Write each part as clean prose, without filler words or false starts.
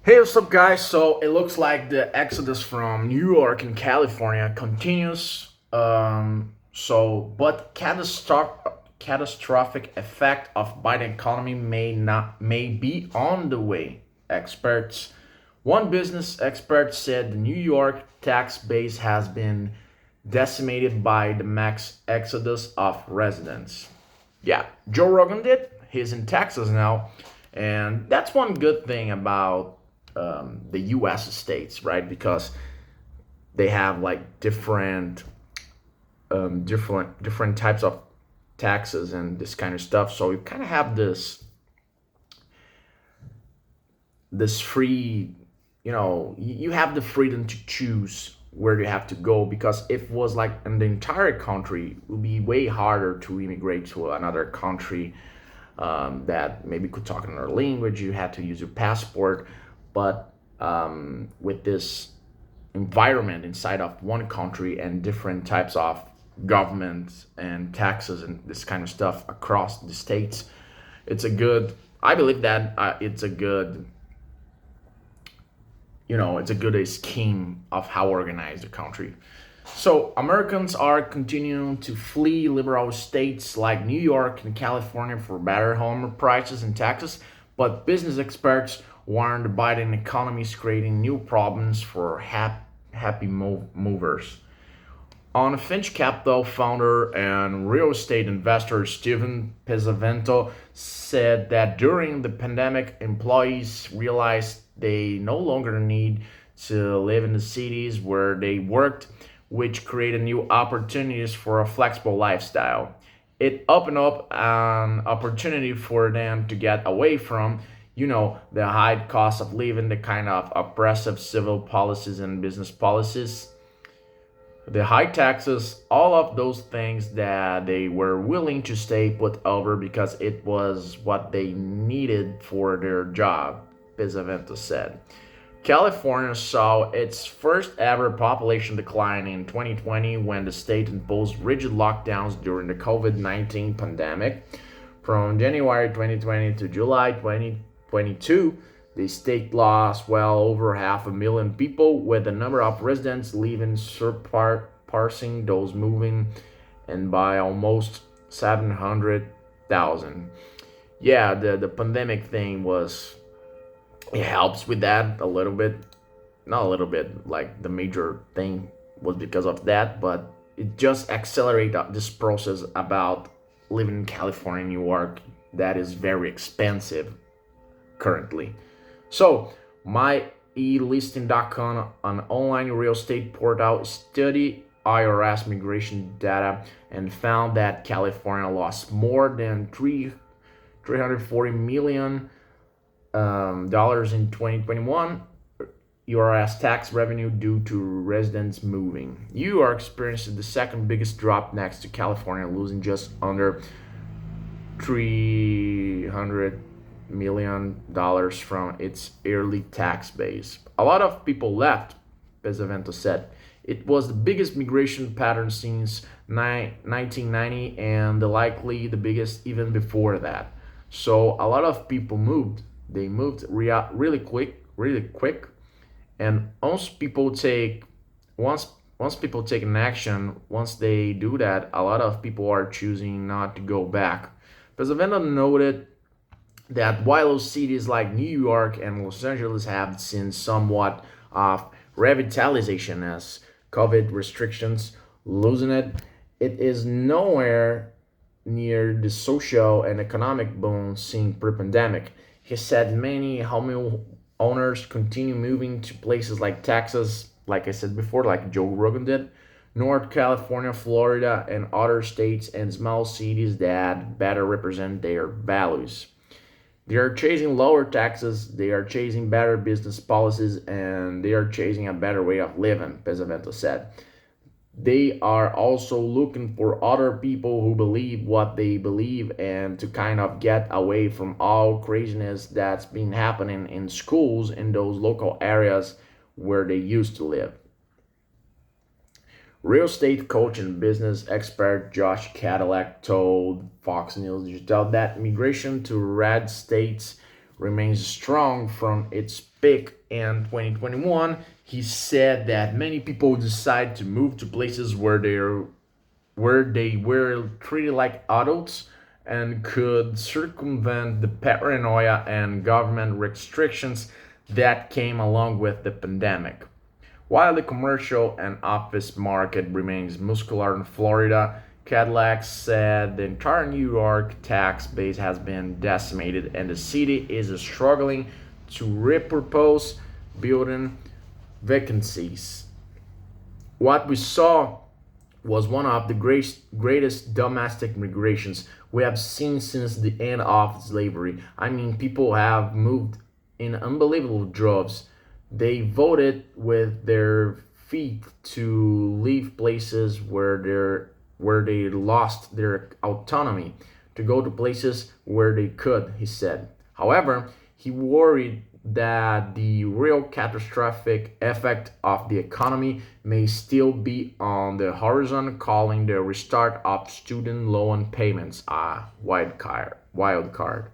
Hey, what's up, guys? So it looks like the exodus from New York and California continues. But catastrophic effect of Biden economy may be on the way. Experts, one business expert said the New York tax base has been decimated by the max exodus of residents. Yeah, Joe Rogan did. He's in Texas now, and that's one good thing about the U.S. states, right? Because they have like different types of taxes and this kind of stuff. So you kind of have this free, you have the freedom to choose where you have to go. Because if it was like in the entire country, it would be way harder to immigrate to another country that maybe could talk another language. You had to use your passport, but with this environment inside of one country and different types of governments and taxes and this kind of stuff across the states, it's a good. I believe that it's a good. It's a good scheme of how organized the country. So Americans are continuing to flee liberal states like New York and California for better home prices and taxes, but business experts warn the Biden economy is creating new problems for happy movers. On Finch Capital, founder and real estate investor Steven Pesavento said that during the pandemic, employees realized they no longer need to live in the cities where they worked, which created new opportunities for a flexible lifestyle. It opened up an opportunity for them to get away from, the high cost of living, the kind of oppressive civil policies and business policies, the high taxes, all of those things that they were willing to stay put over because it was what they needed for their job, Pesavento said. California saw its first ever population decline in 2020 when the state imposed rigid lockdowns during the COVID 19 pandemic. From January 2020 to July 2022, the state lost well over half a million people, with the number of residents leaving surpassing those moving and by almost 700,000. Yeah, the pandemic thing was, it helps with that a little bit. Not a little bit, like the major thing was because of that, but it just accelerated this process about living in California, New York, that is very expensive currently. So, myElisting.com, an online real estate portal, studied IRS migration data and found that California lost more than 340 million dollars in 2021 IRS tax revenue due to residents moving. New York experienced the second biggest drop next to California, losing just under $300 million from its early tax base. A lot of people left, Pesavento said. It was the biggest migration pattern since 1990 and likely the biggest even before that. So a lot of people moved. They moved really quick. And once once people take an action, once they do that, a lot of people are choosing not to go back. Pesavento noted that while cities like New York and Los Angeles have seen somewhat of revitalization as COVID restrictions loosen it, it is nowhere near the social and economic boom seen pre-pandemic. He said many homeowners continue moving to places like Texas, like I said before, like Joe Rogan did, North California, Florida, and other states and small cities that better represent their values. They are chasing lower taxes, they are chasing better business policies, and they are chasing a better way of living, Pesavento said. They are also looking for other people who believe what they believe and to kind of get away from all craziness that's been happening in schools in those local areas where they used to live. Real estate coach and business expert Josh Cadillac told Fox News Digital that migration to red states remains strong from its peak in 2021. He said that many people decide to move to places where they were treated like adults and could circumvent the paranoia and government restrictions that came along with the pandemic. While the commercial and office market remains muscular in Florida, Cadillac said the entire New York tax base has been decimated and the city is struggling to repurpose building vacancies. What we saw was one of the greatest domestic migrations we have seen since the end of slavery. I mean, people have moved in unbelievable droves. They voted with their feet to leave places where they lost their autonomy to go to places where they could, he said. However, he worried that the real catastrophic effect of the economy may still be on the horizon, calling the restart of student loan payments a wild card. Wild card.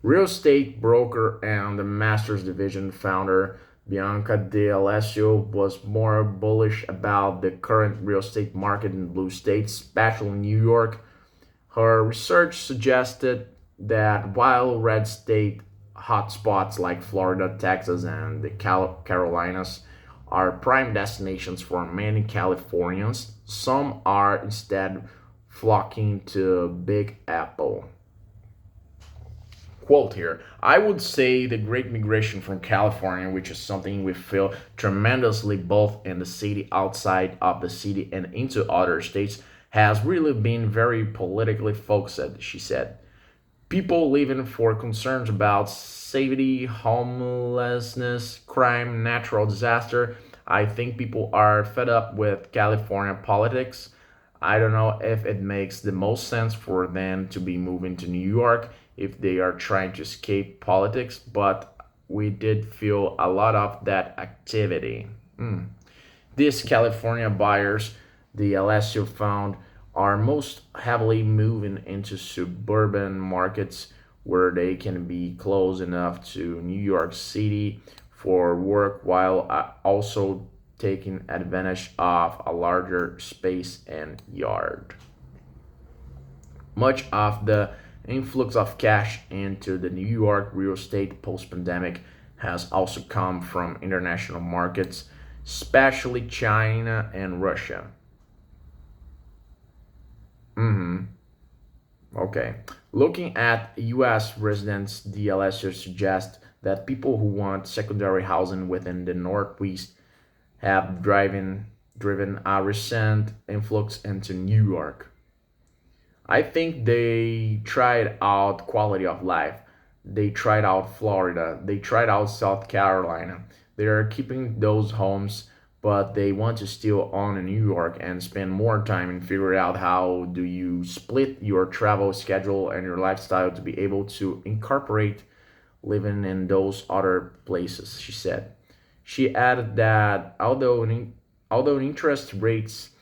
Real estate broker and the Masters Division founder Bianca D'Alessio was more bullish about the current real estate market in blue states, especially in New York. Her research suggested that while red state hotspots like Florida, Texas, and the Carolinas are prime destinations for many Californians, some are instead flocking to Big Apple. Quote here: I would say the great migration from California, which is something we feel tremendously both in the city, outside of the city, and into other states, has really been very politically focused, she said. People living for concerns about safety, homelessness, crime, natural disaster. I think people are fed up with California politics. I don't know if it makes the most sense for them to be moving to New York if they are trying to escape politics, but we did feel a lot of that activity. These California buyers, the LSU found, are most heavily moving into suburban markets where they can be close enough to New York City for work while also taking advantage of a larger space and yard. Much of the influx of cash into the New York real estate post pandemic has also come from international markets, especially China and Russia. hmm Okay. Looking at US residents, the LSR suggests that people who want secondary housing within the Northeast have driven a recent influx into New York. I think they tried out quality of life. They tried out Florida. They tried out South Carolina. They are keeping those homes, but they want to still own in New York and spend more time and figure out how do you split your travel schedule and your lifestyle to be able to incorporate living in those other places, she said. She added that although interest rates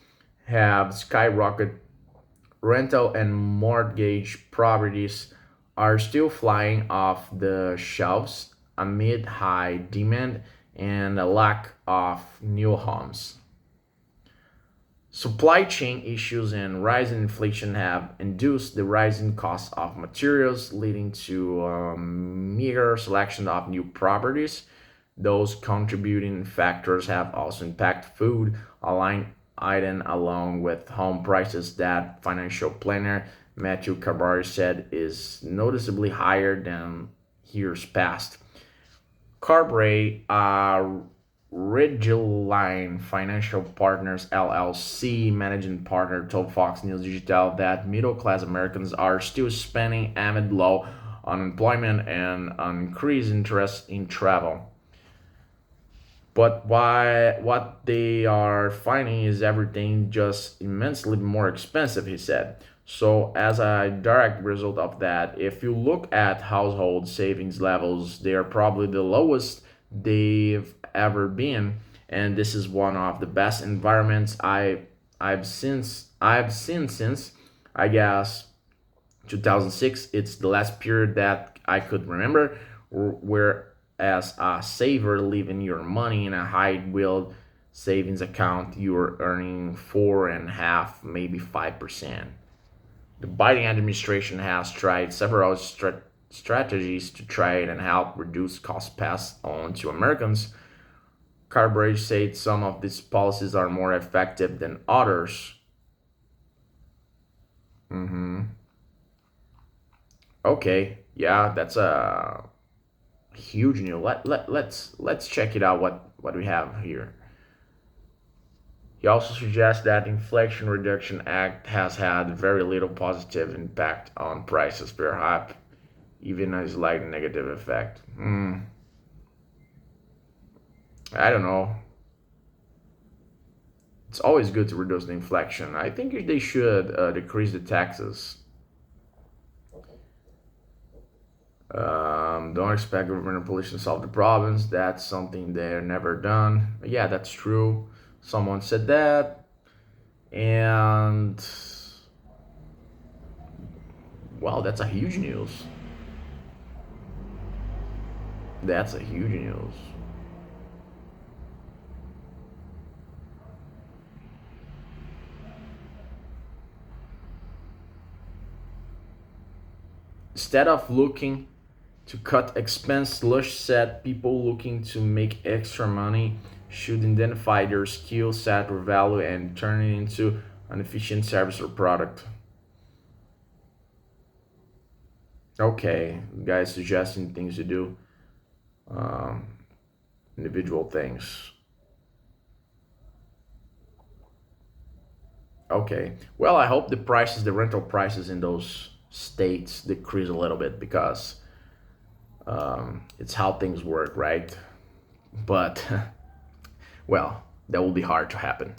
have skyrocketed, rental and mortgage properties are still flying off the shelves amid high demand and a lack of new homes. Supply chain issues and rising inflation have induced the rising cost of materials, leading to a meager selection of new properties. Those contributing factors have also impacted food, a line item along with home prices that financial planner Matthew Cabari said is noticeably higher than years past. Carbre, Ridgeline Financial Partners LLC managing partner, told Fox News Digital that middle class Americans are still spending amid low unemployment and increased interest in travel. But what they are finding is everything just immensely more expensive, he said. So, as a direct result of that, if you look at household savings levels, they are probably the lowest they've ever been, and this is one of the best environments I've seen since I guess 2006. It's the last period that I could remember. Whereas a saver leaving your money in a high yield savings account, you're earning 4.5, maybe 5%. The Biden administration has tried several strategies to try and help reduce costs passed on to Americans. Carberry said some of these policies are more effective than others. Hmm. Okay, yeah, that's a huge news. Let's check it out. What we have here. He also suggests that Inflation Reduction Act has had very little positive impact on prices, perhaps even a slight negative effect. I don't know. It's always good to reduce the inflation. I think they should decrease the taxes. Don't expect government and police to solve the problems. That's something they're never done. Yeah, that's true. Someone said that. And, well, that's a huge news. That's a huge news. Instead of looking to cut expense, Lush said people looking to make extra money should identify their skill set or value and turn it into an efficient service or product. Okay, guys suggesting things to do, um, individual things. Okay, well, I hope the rental prices in those states decrease a little bit because it's how things work, right? But, well, that will be hard to happen.